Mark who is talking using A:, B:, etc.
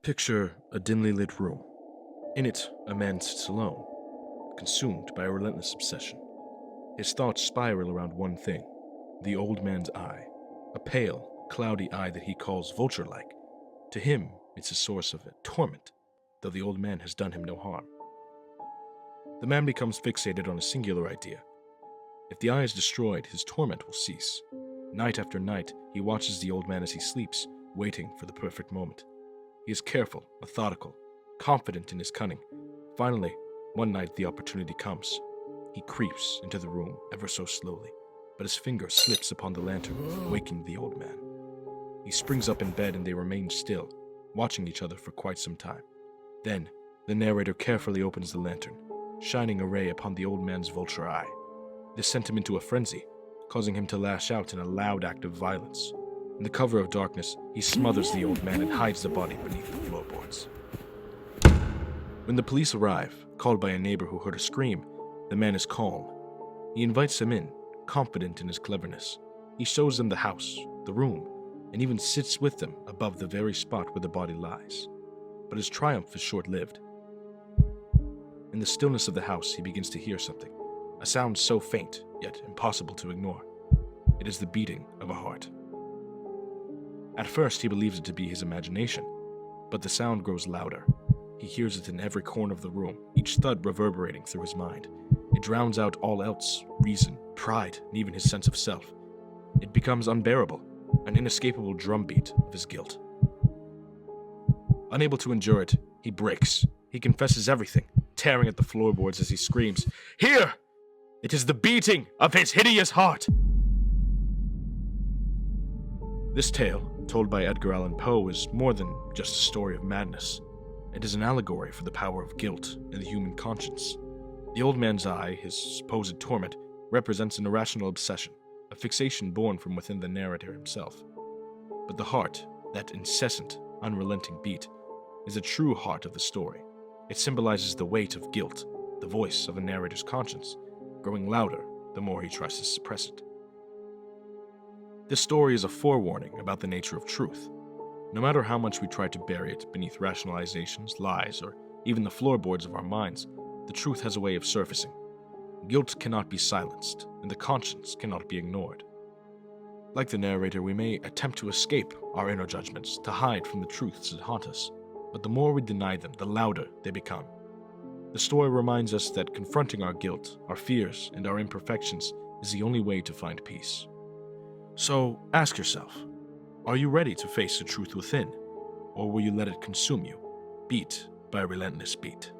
A: Picture a dimly lit room. In it, a man sits alone, consumed by a relentless obsession. His thoughts spiral around one thing: the old man's eye, a pale, cloudy eye that he calls vulture-like. To him, it's a source of torment, though the old man has done him no harm. The man becomes fixated on a singular idea. If the eye is destroyed, his torment will cease. Night after night, he watches the old man as he sleeps, waiting for the perfect moment. He is careful, methodical, confident in his cunning. Finally, one night the opportunity comes. He creeps into the room ever so slowly, but his finger slips upon the lantern, waking the old man. He springs up in bed and they remain still, watching each other for quite some time. Then, the narrator carefully opens the lantern, shining a ray upon the old man's vulture eye. This sent him into a frenzy, causing him to lash out in a loud act of violence. In the cover of darkness, he smothers the old man and hides the body beneath the floorboards. When the police arrive, called by a neighbor who heard a scream, the man is calm. He invites them in, confident in his cleverness. He shows them the house, the room, and even sits with them above the very spot where the body lies. But his triumph is short-lived. In the stillness of the house, he begins to hear something, a sound so faint, yet impossible to ignore. It is the beating of a heart. At first, he believes it to be his imagination, but the sound grows louder. He hears it in every corner of the room, each thud reverberating through his mind. It drowns out all else: reason, pride, and even his sense of self. It becomes unbearable, an inescapable drumbeat of his guilt. Unable to endure it, he breaks. He confesses everything, tearing at the floorboards as he screams, "Here! It is the beating of his hideous heart!" This tale, told by Edgar Allan Poe, is more than just a story of madness. It is an allegory for the power of guilt and the human conscience. The old man's eye, his supposed torment, represents an irrational obsession, a fixation born from within the narrator himself. But the heart, that incessant, unrelenting beat, is the true heart of the story. It symbolizes the weight of guilt, the voice of a narrator's conscience, growing louder the more he tries to suppress it. This story is a forewarning about the nature of truth. No matter how much we try to bury it beneath rationalizations, lies, or even the floorboards of our minds, the truth has a way of surfacing. Guilt cannot be silenced, and the conscience cannot be ignored. Like the narrator, we may attempt to escape our inner judgments, to hide from the truths that haunt us, but the more we deny them, the louder they become. The story reminds us that confronting our guilt, our fears, and our imperfections is the only way to find peace. So ask yourself, are you ready to face the truth within, or will you let it consume you, beat by a relentless beat?